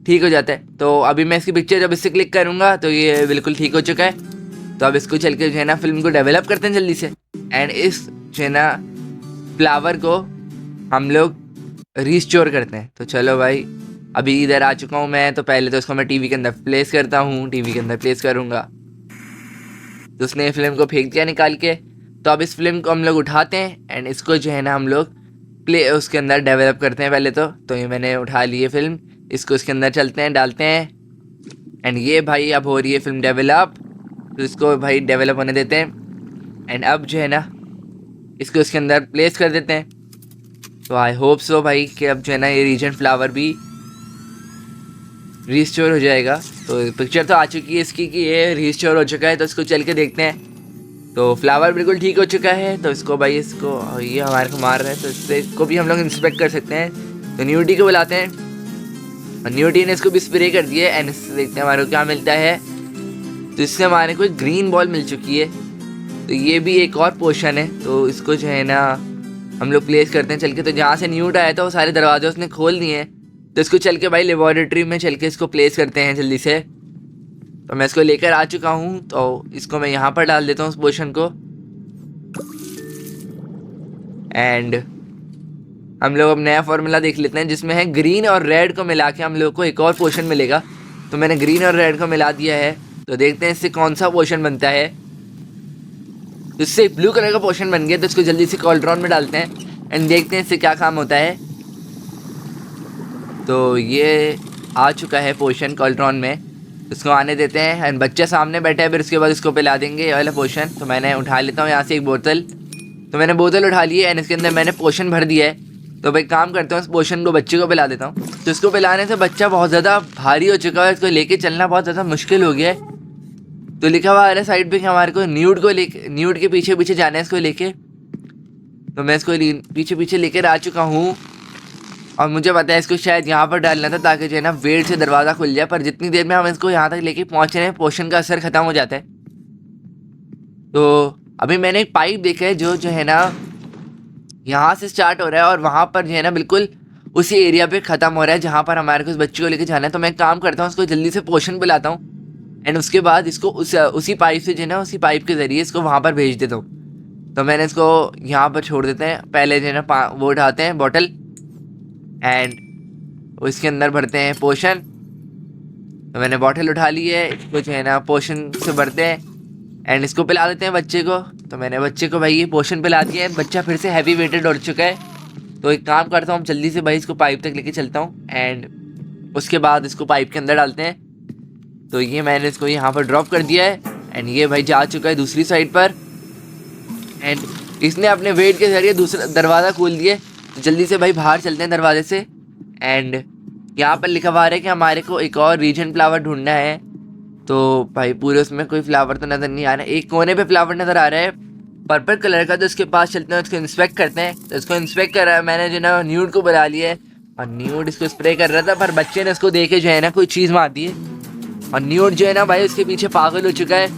ठीक हो जाता है। तो अभी मैं इसकी पिक्चर जब इससे क्लिक करूँगा तो ये बिल्कुल ठीक हो चुका है। तो अब इसको चल के जो है ना फिल्म को डेवलप करते हैं जल्दी से एंड इस जो है ना फ्लावर को हम लोग रीस्टोर करते हैं। तो चलो भाई अभी इधर आ चुका हूँ मैं। तो पहले तो इसको मैं टीवी के अंदर प्लेस करता हूँ, टीवी के अंदर प्लेस करूँगा। तो उसने फिल्म को फेंक दिया निकाल के। तो अब इस फिल्म को हम लोग उठाते हैं एंड इसको जो है ना हम लोग उसके अंदर डेवलप करते हैं पहले तो ये मैंने उठा ली है फिल्म, इसको इसके अंदर चलते हैं डालते हैं एंड ये भाई अब हो रही है फिल्म डेवलप। तो इसको भाई डेवलप होने देते हैं एंड अब जो है ना इसको इसके अंदर प्लेस कर देते हैं। तो आई होप सो भाई कि अब जो है ना ये रीजन फ्लावर भी रिस्टोर हो जाएगा। तो पिक्चर तो आ चुकी है इसकी कि ये रिस्टोर हो चुका है, तो इसको चल के देखते हैं। तो फ्लावर बिल्कुल ठीक हो चुका है, तो इसको भाई इसको ये हमारे को मार रहा है, तो इसको भी हम लोग इंस्पेक्ट कर सकते हैं। तो न्यूटी को बुलाते हैं और न्यूटी ने इसको भी स्प्रे कर दिया एंड इससे देखते हैं हमारे को क्या मिलता है। तो इससे हमारे को एक ग्रीन बॉल मिल चुकी है, तो ये भी एक और पोशन है। तो इसको जो है ना हम लोग प्लेस करते हैं चल के। तो जहाँ से न्यूट आया था वो सारे दरवाजे उसने खोल दिए हैं, तो इसको चल के भाई लेबोरेटरी में चल के इसको प्लेस करते हैं जल्दी से। तो मैं इसको लेकर आ चुका हूँ, तो इसको मैं यहाँ पर डाल देता हूँ उस पोशन को। एंड हम लोग अब नया फॉर्मूला देख लेते हैं जिसमें है ग्रीन और रेड को मिला के हम लोग को एक और पोशन मिलेगा। तो मैंने ग्रीन और रेड को मिला दिया है, तो देखते हैं इससे कौन सा पोशन बनता है। तो इससे ब्लू कलर का पोशन बन गया, तो इसको जल्दी से कॉल्ड्रॉन में डालते हैं एंड देखते हैं इससे क्या काम होता है। तो ये आ चुका है पोशन कॉल्ड्रॉन में, इसको आने देते हैं एंड बच्चा सामने बैठा है, फिर उसके बाद इसको पिला देंगे ये वाला पोशन। तो मैंने उठा लेता हूँ यहाँ से एक बोतल, तो मैंने बोतल उठा ली है एंड इसके अंदर मैंने पोशन भर दिया है। तो भाई काम करता हूँ इस पोशन को बच्चे को पिला देता हूँ। तो इसको पिलाने से बच्चा बहुत ज़्यादा भारी हो चुका है, इसको लेके चलना बहुत ज़्यादा मुश्किल हो गया है। तो लिखा हुआ है साइड पे कि हमारे को न्यूड के पीछे पीछे जाना है इसको लेके। तो मैं इसको पीछे पीछे लेकर आ चुका हूँ और मुझे पता है इसको शायद यहाँ पर डालना था ताकि जो है ना वेट से दरवाज़ा खुल जाए, पर जितनी देर में हम इसको यहाँ तक लेके पहुँच रहे हैं पोशन का असर ख़त्म हो जाता है। तो अभी मैंने एक पाइप देखा है जो है ना यहाँ से स्टार्ट हो रहा है और वहाँ पर जो है ना बिल्कुल उसी एरिया पे ख़त्म हो रहा है जहाँ पर हमारे को उस बच्चे को लेके जाना है। तो मैं काम करता हूँ, उसको जल्दी से पोशन पिलाता हूँ एंड उसके बाद इसको उसी पाइप से जो है ना उसी पाइप के ज़रिए इसको वहाँ पर भेज देता हूँ। तो मैंने इसको यहाँ पर छोड़ देते हैं, पहले जो है ना वो उठाते हैं बॉटल एंड इसके अंदर भरते हैं पोशन। तो मैंने बॉटल उठा ली है, इसको जो है ना पोशन से भरते हैं एंड इसको पिला देते हैं बच्चे को। तो मैंने बच्चे को भाई ये पोशन पिला दिया है, बच्चा फिर से हैवी वेटेड हो चुका है। तो एक काम करता हूँ जल्दी से भाई इसको पाइप तक लेके चलता हूँ एंड उसके बाद इसको पाइप के अंदर डालते हैं। तो ये मैंने इसको यहाँ पर ड्रॉप कर दिया है एंड ये भाई जा चुका है दूसरी साइड पर एंड इसने अपने वेट के जरिए दूसरा दरवाज़ा खोल दिया। तो जल्दी से भाई बाहर चलते हैं दरवाजे से एंड यहाँ पर लिखा हुआ है कि हमारे को एक और रीजन फ्लावर ढूंढना है। तो भाई पूरे उसमें कोई फ्लावर तो नज़र नहीं आ रहा है, एक कोने पे फ्लावर नज़र आ रहा है पर्पल कलर का। तो इसके पास चलते हैं, उसको इंस्पेक्ट करते हैं। तो इसको इंस्पेक्ट कर रहा है, मैंने जो ना न्यूड को बुला लिया है और न्यूड इसको स्प्रे कर रहा था, पर बच्चे ने इसको देखे जो है ना कोई चीज़ मार दी है और न्यूड जो है ना भाई उसके पीछे पागल हो चुका है।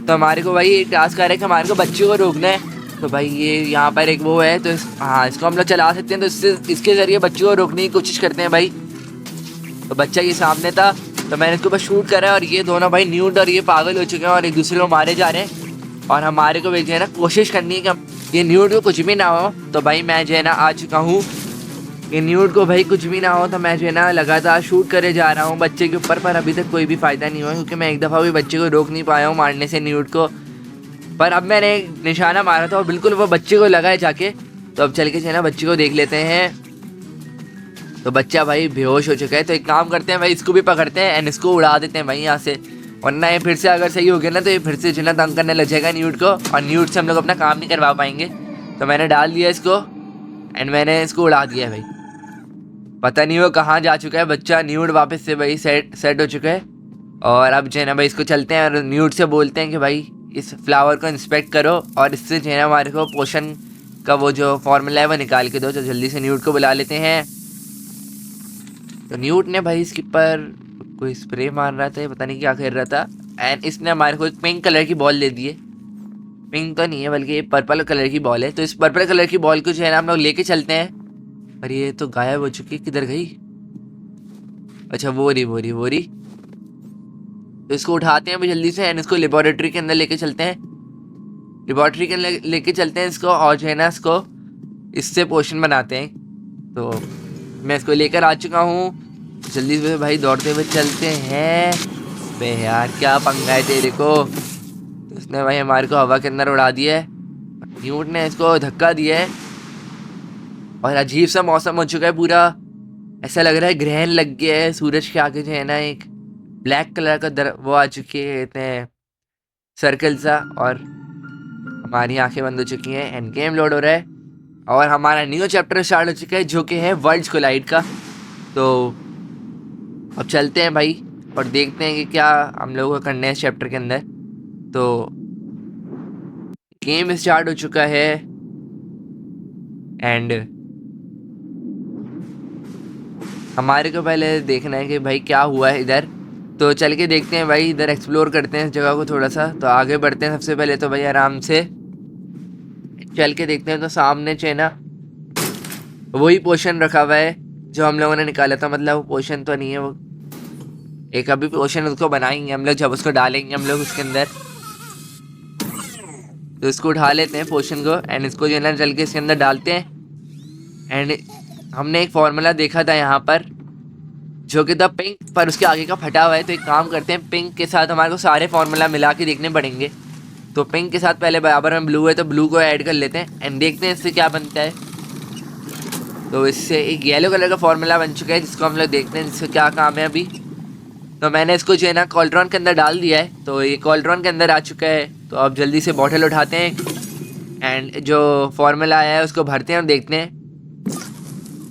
तो हमारे को भाई एक टास्क आ रहा है कि हमारे को बच्चे को रोकना है। तो भाई ये यहाँ पर एक वो है, तो हाँ इसको हम लोग चला सकते हैं। तो इसके ज़रिए बच्चों को रोकने की कोशिश करते हैं भाई। तो बच्चा ये सामने था, तो मैंने इसके ऊपर शूट करा और ये दोनों भाई न्यूड और ये पागल हो चुके हैं और एक दूसरे को मारे जा रहे हैं। और हमारे को जो है ना कोशिश करनी है कि ये न्यूड को कुछ भी ना हो। तो भाई मैं जो है ना आ चुका हूँ, ये न्यूड को भाई कुछ भी ना हो। तो मैं जो है ना लगातार शूट करे जा रहा हूँ बच्चे के ऊपर, पर अभी तक कोई भी फ़ायदा नहीं हुआ क्योंकि मैं एक दफ़ा भी बच्चे को रोक नहीं पाया हूँ मारने से न्यूड को। पर अब मैंने निशाना मारा था और बिल्कुल वो बच्चे को लगा है जाके। तो अब चल के जो है ना बच्चे को देख लेते हैं। तो बच्चा भाई बेहोश हो चुका है। तो एक काम करते हैं भाई, इसको भी पकड़ते हैं एंड इसको उड़ा देते हैं भाई यहाँ से, वरना ये फिर से अगर सही हो गया ना तो ये फिर से जो है ना तंग करने लग जाएगा न्यूड को और न्यूड से हम लोग अपना काम नहीं करवा पाएंगे। तो मैंने डाल दिया इसको एंड मैंने इसको उड़ा दिया भाई। पता नहीं वो कहाँ जा चुका है बच्चा। न्यूड वापस से भाई सेट हो चुका है और अब जो है ना भाई इसको चलते हैं और न्यूड से बोलते हैं कि भाई इस फ्लावर को इंस्पेक्ट करो और इससे जो है ना हमारे को पोशन का वो जो फॉर्मूला है वो निकाल के दो। तो जल्दी से न्यूड को बुला लेते हैं। तो न्यूड ने भाई इसके ऊपर कोई स्प्रे मार रहा था, पता नहीं क्या कर रहा था एंड इसने हमारे को एक पिंक कलर की बॉल दे दी है। पिंक तो नहीं है बल्कि ये पर्पल कलर की बॉल है। तो इस पर्पल कलर की बॉल को जो है ना हम लोग लेके चलते हैं। और ये तो गायब हो चुकी है, किधर गई? अच्छा वो रही। तो इसको उठाते हैं भाई जल्दी से एंड इसको लेबोरेटरी के अंदर लेके चलते हैं। लेबोरेटरी के अंदर लेके चलते हैं इसको और जो है ना इसको इससे पोशन बनाते हैं। तो मैं इसको लेकर आ चुका हूँ, जल्दी से भाई दौड़ते हुए चलते हैं। बे यार क्या पंगा है तेरे को। तो इसने भाई हमारे को हवा के अंदर उड़ा दिया है, न्यूड ने इसको धक्का दिया है और अजीब सा मौसम हो चुका है पूरा। ऐसा लग रहा है ग्रहण लग गया है, सूरज के आगे जो है ना एक ब्लैक कलर का वो आ चुकी है, कहते हैं सर्कल सा, और हमारी आंखें बंद हो चुकी हैं एंड गेम लोड हो रहा है और हमारा न्यू चैप्टर स्टार्ट हो चुका है जो कि है वर्ल्ड्स कोलाइड का। तो अब चलते हैं भाई और देखते हैं कि क्या हम लोगों को करना है इस चैप्टर के अंदर। तो गेम स्टार्ट हो चुका है एंड हमारे को पहले देखना है कि भाई क्या हुआ है इधर। तो चल के देखते हैं भाई, इधर एक्सप्लोर करते हैं इस जगह को थोड़ा सा। तो आगे बढ़ते हैं सबसे पहले तो भाई आराम से चल के देखते हैं। तो सामने चेना वही पोशन रखा हुआ है जो हम लोगों ने निकाला था, मतलब वो पोशन तो नहीं है, वो एक अभी पोशन उसको बनाएंगे हम लोग, जब उसको डालेंगे हम लोग उसके अंदर। तो इसको उठा लेते हैं पोशन को एंड इसको जो है ना चल के इसके अंदर डालते हैं। एंड हमने एक फॉर्मूला देखा था यहाँ पर जो कि था पिंक, पर उसके आगे का फटा हुआ है। तो एक काम करते हैं, पिंक के साथ हमारे को सारे फॉर्मूला मिला के देखने पड़ेंगे। तो पिंक के साथ पहले बराबर में ब्लू है तो ब्लू को ऐड कर लेते हैं एंड देखते हैं इससे क्या बनता है। तो इससे एक येलो कलर का फॉर्मूला बन चुका है जिसको हम लोग देखते हैं जिससे क्या काम है अभी। तो मैंने इसको जो है ना कॉल्ट्रॉन के अंदर डाल दिया है, तो ये कॉल्ट्रॉन के अंदर आ चुका है। तो अब जल्दी से बॉटल उठाते हैं एंड जो फॉर्मूला आया है उसको भरते हैं और देखते हैं।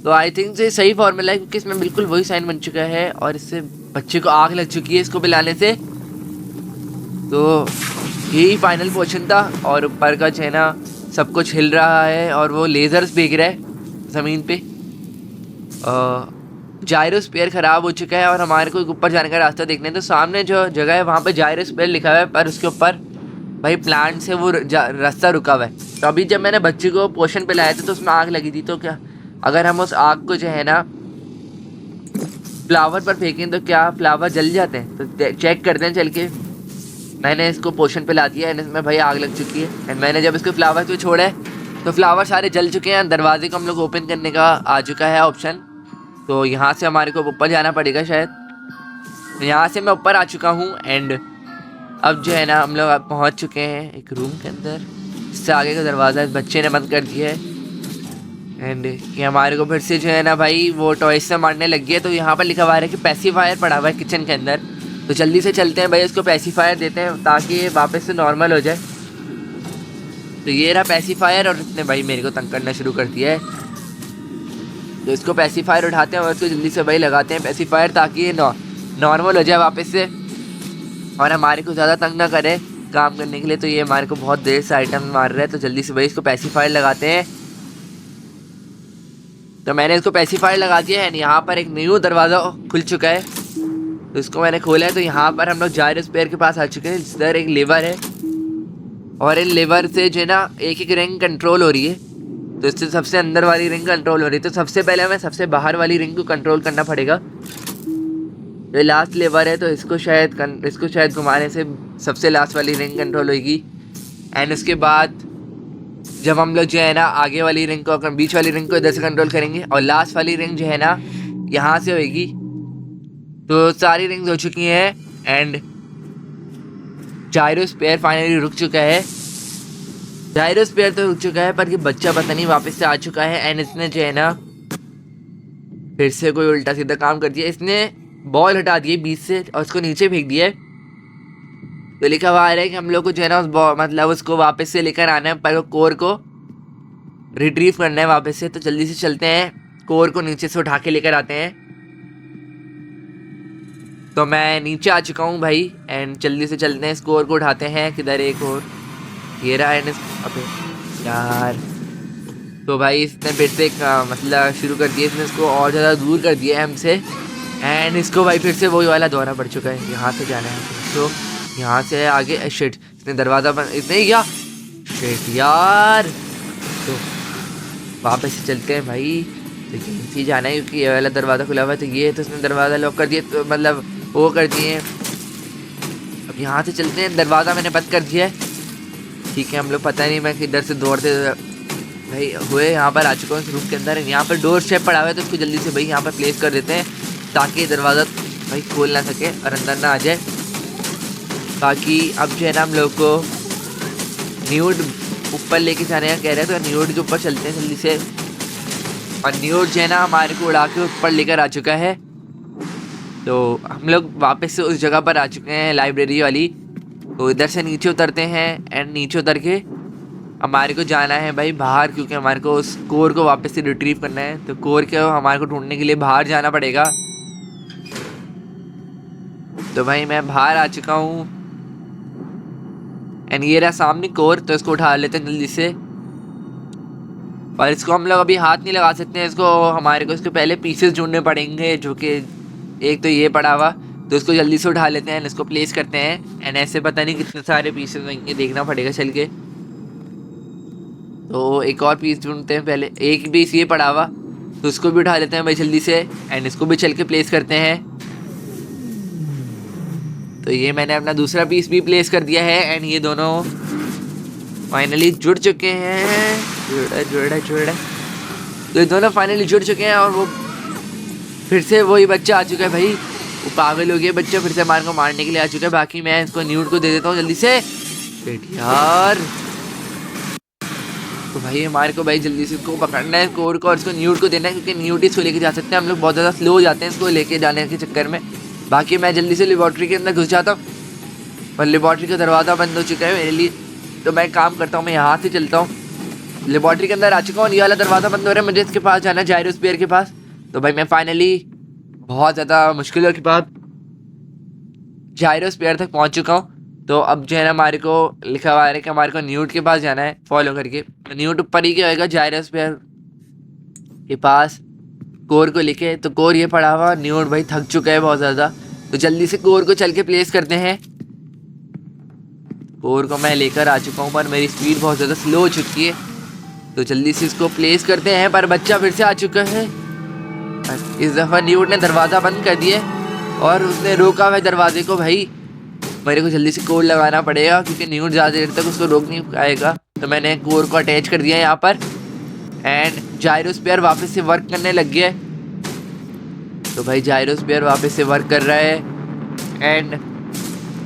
तो आई थिंक ये सही फॉर्मूला है क्योंकि इसमें बिल्कुल वही साइन बन चुका है और इससे बच्चे को आग लग चुकी है इसको पिलाने से। तो यही फाइनल पोर्शन था और ऊपर का जो है ना सब कुछ हिल रहा है और वो लेजर्स फेंक रहा है ज़मीन पे। जायरोस्फीयर ख़राब हो चुका है और हमारे को ऊपर जाने का रास्ता देखना है। तो सामने जो जगह है वहाँ पे जायरोस्फीयर लिखा हुआ है पर उसके ऊपर भाई प्लांट से वो रास्ता रुका हुआ है। तो अभी जब मैंने बच्चे को पोशन पिलाया था तो उसमें आग लगी थी। तो क्या अगर हम उस आग को जो है ना फ्लावर पर फेंकें तो क्या फ्लावर जल जाते हैं? तो चेक करते हैं चल के। मैंने इसको पोशन पिला दिया एंड इसमें भाई आग लग चुकी है एंड मैंने जब इसको फ्लावर को छोड़ा है तो फ्लावर सारे जल चुके हैं। दरवाजे को हम लोग ओपन करने का आ चुका है ऑप्शन। तो यहाँ से हमारे को ऊपर जाना पड़ेगा शायद। तो यहाँ से मैं ऊपर आ चुका हूँ एंड अब जो है ना हम लोग पहुँच चुके हैं एक रूम के अंदर। इससे आगे का दरवाज़ा इस बच्चे ने बंद कर दिया है एंड ये हमारे को फिर से जो है ना भाई वो टॉयज से मारने लग गया। तो यहाँ पर लिखा हुआ है कि पैसिफायर पड़ा हुआ है किचन के अंदर। तो जल्दी से चलते हैं भाई, उसको पैसिफायर देते हैं ताकि ये वापस से नॉर्मल हो जाए। तो ये रहा पैसिफायर और इसने भाई मेरे को तंग करना शुरू कर दिया है। तो इसको पैसिफायर उठाते हैं और इसको जल्दी से भाई लगाते हैं पैसिफायर ताकि ये नॉर्मल हो जाए वापस से और हमारे को ज़्यादा तंग ना करे काम करने के लिए। तो ये हमारे को बहुत देर से आइटम मार रहा है। तो जल्दी से भाई इसको पैसिफायर लगाते हैं। तो मैंने इसको पैसिफायर लगा दिया है। यहाँ पर एक न्यू दरवाज़ा खुल चुका है तो इसको मैंने खोला है। तो यहाँ पर हम लोग जायरोस्फीयर के पास आ चुके हैं। इधर एक लेवर है और इन लेवर से जो है ना एक एक रिंग कंट्रोल हो रही है। तो इससे सबसे अंदर वाली रिंग कंट्रोल हो रही है। तो सबसे पहले हमें सबसे बाहर वाली रिंग को कंट्रोल करना पड़ेगा। तो लास्ट लेवर है तो इसको शायद घुमाने से सबसे लास्ट वाली रिंग कंट्रोल होगी। एंड उसके बाद जब हम लोग जो है ना आगे वाली रिंग को बीच वाली रिंग को इधर से कंट्रोल करेंगे और लास्ट वाली रिंग जो है ना यहाँ से होगी। तो सारी रिंग्स हो चुकी हैं एंड जायरोस्फीयर फाइनली रुक चुका है। जायरोस्फीयर तो रुक चुका है पर ये बच्चा पता नहीं वापस से आ चुका है एंड इसने जो है ना फिर से कोई उल्टा सीधा काम कर दिया। इसने बॉल हटा दिए बीच से और उसको नीचे फेंक दिया। तो लिखा हुआ आ रहा है कि हम लोग को जो है ना मतलब उसको वापस से लेकर आना है, पर कोर को रिट्रीव करना है वापस से। तो जल्दी से चलते हैं, कोर को नीचे से उठा के लेकर आते हैं। तो मैं नीचे आ चुका हूँ भाई एंड जल्दी से चलते हैं, इस कोर को उठाते हैं। किधर एक और ये रहा है। अबे यार, तो भाई इसने फिर से एक मसला शुरू कर दिया। इसने इसको और ज़्यादा दूर कर दिया है हमसे एंड इसको भाई फिर से वही वाला दौरा पड़ चुका है। यहाँ से जाना है तो यहाँ से आगे शिट, इसने दरवाज़ा बंद इतने या शिट यार। तो वापस से चलते हैं भाई, लेकिन इसी जाना है क्योंकि ये वाला दरवाज़ा खुला हुआ है। तो ये तो इसने दरवाज़ा लॉक कर दिया, तो मतलब वो कर दिए। अब यहाँ से चलते हैं, दरवाज़ा मैंने बंद कर दिया है। ठीक है, हम लोग पता नहीं मैं किधर से दौड़ते भाई हुए यहाँ पर आ चुका हूँ इस रूम के अंदर। यहाँ पर डोर स्टेप पड़ा हुआ है तो उसको जल्दी से भाई यहाँ पर प्लेस कर देते हैं ताकि दरवाज़ा भाई खोल ना सके और अंदर ना आ जाए। बाकी अब जो है ना हम लोग को न्यूड ऊपर लेके जाने का कह रहे हैं तो न्यूड के ऊपर चलते हैं जल्दी से। और न्यूड जो है ना हमारे को उड़ा के ऊपर लेकर आ चुका है। तो हम लोग वापस से उस जगह पर आ चुके हैं लाइब्रेरी वाली। तो इधर से नीचे उतरते हैं एंड नीचे उतर के हमारे को जाना है भाई बाहर, क्योंकि हमारे को उस कोर को वापस से रिट्रीव करना है। तो कोर को हमारे को ढूंढने के लिए बाहर जाना पड़ेगा। तो भाई मैं बाहर आ चुका हूँ एंड ये रहा सामने कोर। तो इसको उठा लेते हैं जल्दी से। और इसको हम लोग अभी हाथ नहीं लगा सकते हैं, इसको हमारे को इसके पहले पीसेस ढूंढने पड़ेंगे, जो कि एक तो ये पड़ा हुआ। तो इसको जल्दी से उठा लेते हैं एंड इसको प्लेस करते हैं। एंड ऐसे पता नहीं कितने सारे पीसेस होंगे, देखना पड़ेगा चल के। तो एक और पीस ढूंढते हैं, पहले एक पीस ये पड़ा हुआ तो उसको भी उठा लेते हैं भाई जल्दी से। एंड इसको भी चल के प्लेस करते हैं। तो ये मैंने अपना दूसरा पीस भी प्लेस कर दिया है एंड ये दोनों फाइनली जुड़ चुके हैं। जुड़ तो ये दोनों फाइनली जुड़ चुके हैं। और वो फिर से वही बच्चा आ चुका है भाई, वो पागल हो गया बच्चा, फिर से हमारे को मारने के लिए आ चुका है। बाकी मैं इसको न्यूड को दे देता हूँ जल्दी से। बेट यार, तो भाई हमारे को भाई जल्दी से इसको पकड़ना है कोर को और इसको न्यूड को देना है, क्योंकि न्यूड इसको लेके जा सकते हैं। हम लोग बहुत ज़्यादा स्लो हो जाते हैं इसको लेके जाने के चक्कर में। बाकी मैं जल्दी से लेबॉर्ट्री के अंदर घुस जाता हूँ, पर लेबॉर्ट्री का दरवाज़ा बंद हो चुका है मेरे लिए। तो मैं काम करता हूँ, मैं यहाँ से चलता हूँ। लेबॉर्ट्री के अंदर आ चुका हूँ, ये वाला दरवाज़ा बंद हो रहा है, मुझे इसके पास जाना है, जायरोस्फीयर के पास। तो भाई मैं फाइनली बहुत ज़्यादा मुश्किलों के बाद जायरोस्फीयर तक पहुँच चुका हूँ। तो अब जो है ना हमारे को लिखा हुआ है कि हमारे को न्यूट के पास जाना है फॉलो करके। तो न्यूट ऊपर ही क्या होगा, जायरोस्फीयर के पास कोर को लिखे। तो कोर ये पड़ा हुआ, न्यूट भाई थक चुका है बहुत ज़्यादा। तो जल्दी से कोर को चल के प्लेस करते हैं। कोर को मैं लेकर आ चुका हूँ, पर मेरी स्पीड बहुत ज़्यादा स्लो हो चुकी है। तो जल्दी से इसको प्लेस करते हैं, पर बच्चा फिर से आ चुका है। इस दफ़ा न्यूट ने दरवाज़ा बंद कर दिया और उसने रोका हुआ दरवाजे को। भाई मेरे को जल्दी से कोर लगाना पड़ेगा, क्योंकि न्यूट ज़्यादा देर तक उसको रोक नहीं पाएगा। तो मैंने कोर को अटैच कर दिया है यहाँ पर एंड जायरोस्फीयर वापस से वर्क करने लग गया है। तो भाई जायरोस्फीयर वापस से वर्क कर रहा है एंड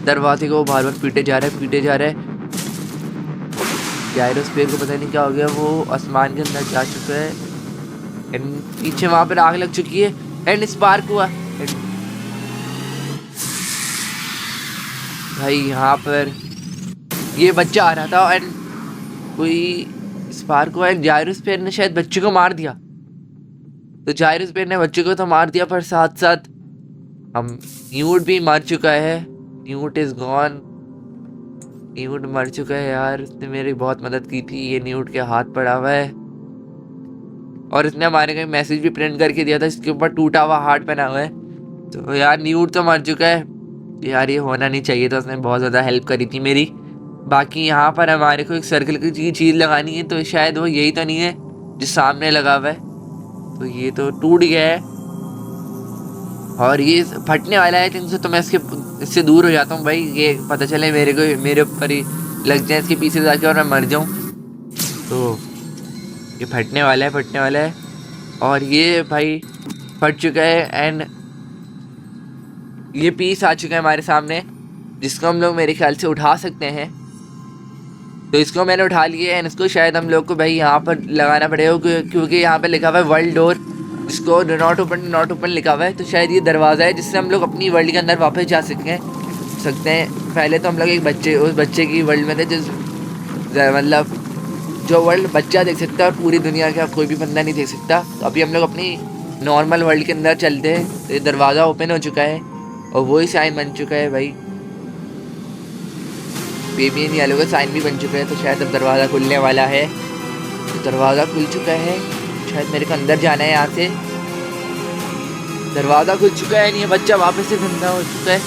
दरवाजे को बार बार पीटे जा रहा है। जायरोस्फीयर को पता नहीं क्या हो गया, वो आसमान के अंदर जा चुका है एंड पीछे वहाँ पर आग लग चुकी है एंड स्पार्क हुआ। भाई यहाँ पर ये बच्चा आ रहा था एंड कोई स्पार्क हुआ एंड जायरोस्फीयर ने शायद बच्चे को मार दिया। तो जायरोस्फीयर ने बच्चे को तो मार दिया, पर साथ साथ हम न्यूट भी मर चुका है। न्यूट इज गॉन, न्यूट मर चुका है यार। उसने मेरी बहुत मदद की थी, ये न्यूट के हाथ पड़ा हुआ है। और इसने हमारे को मैसेज भी प्रिंट करके दिया था, इसके ऊपर टूटा हुआ हार्ट बना हुआ है। तो यार न्यूट तो मर चुका है यार, ये होना नहीं चाहिए था, उसने बहुत ज़्यादा हेल्प करी थी मेरी। बाकी यहाँ पर हमारे को एक सर्कल की चीज़ लगानी है, तो शायद वो यही तो नहीं है जो सामने लगा हुआ है। तो ये तो टूट गया है और ये फटने वाला है इनसे। तो मैं इससे दूर हो जाता हूँ भाई, ये पता चले मेरे ऊपर ही लग जाए इसके पीछे जाके और मैं मर जाऊँ। तो ये फटने वाला है और ये भाई फट चुका है एंड ये पीस आ चुका है हमारे सामने, जिसको हम लोग मेरे ख्याल से उठा सकते हैं। तो इसको मैंने उठा लिया है एंड इसको शायद हम लोग को भाई यहाँ पर लगाना पड़ेगा, क्योंकि यहाँ पर लिखा हुआ है वर्ल्ड डोर, जिसको डू नॉट ओपन लिखा हुआ है। तो शायद ये दरवाज़ा है जिससे हम लोग अपनी वर्ल्ड के अंदर वापस जा सकते हैं। पहले तो हम लोग उस बच्चे की वर्ल्ड में थे, जिस मतलब जो वर्ल्ड बच्चा देख सकता है और पूरी दुनिया का कोई भी बंदा नहीं देख सकता। तो अभी हम लोग अपनी नॉर्मल वर्ल्ड के अंदर चलते हैं। तो ये दरवाज़ा ओपन हो चुका है और वही साइन बन चुका है भाई, बेबी इन येलो का साइन भी बन चुका है। तो शायद अब दरवाज़ा खुलने वाला है। तो दरवाज़ा खुल चुका है, शायद मेरे को अंदर जाना है। यहाँ से दरवाज़ा खुल चुका है, नहीं ये बच्चा वापस से जिंदा हो चुका है।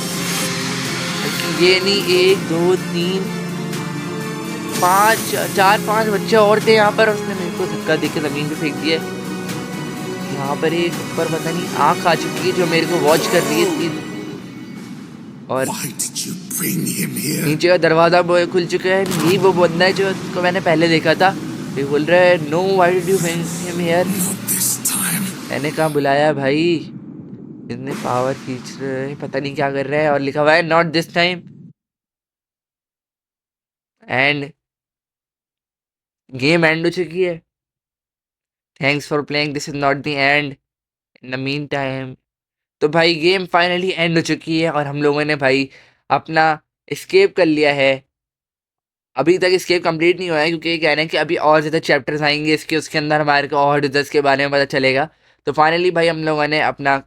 ये नहीं, 1 2 3 5 4 5 बच्चे और थे यहाँ पर। उसने मेरे को धक्का देके ज़मीन पे फेंक दिया। यहाँ पर एक ऊपर पता नहीं आँख आ चुकी है जो मेरे को वॉच कर रही है। और नीचे का दरवाज़ा खुल चुका है। यही वो बंदा है जो उसको मैंने पहले देखा था। ये बोल रहा है know why did you bring him here. मैंने कहा बुलाया भाई, इतने पावर खींच रहे हैं, पता नहीं क्या कर रहा है। और लिखा हुआ है not this time end game and हो चुकी है। Thanks for playing, this is not the end, in the mean time. तो भाई गेम फाइनली एंड हो चुकी है और हम लोगों ने भाई अपना एस्केप कर लिया है। अभी तक एस्केप कंप्लीट नहीं हुआ है क्योंकि ये कह रहे हैं कि अभी और ज़्यादा चैप्टर्स आएंगे इसके, उसके अंदर हमारे को और डिटेल्स के बारे में पता चलेगा। तो फाइनली भाई हम लोगों ने अपना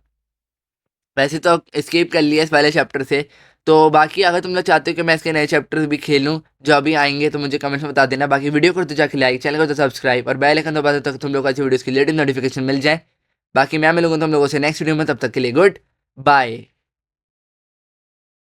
वैसे तो एस्केप कर लिया इस वाले चैप्टर से। तो बाकी अगर तुम लोग चाहते हो कि मैं इसके नए चैप्टर भी खेलूं जो अभी आएंगे तो मुझे कमेंट्स में बता देना। बाकी वीडियो को तो जाके लाइक, चैनल को तो सब्सक्राइब और बेल आइकन दबा दो तक तुम लोग को अच्छी वीडियोस की लेटेस्ट नोटिफिकेशन मिल जाए। बाकी मैं मिलूंगा तुम लोगों से नेक्स्ट वीडियो में, तब तक के लिए गुड बाय।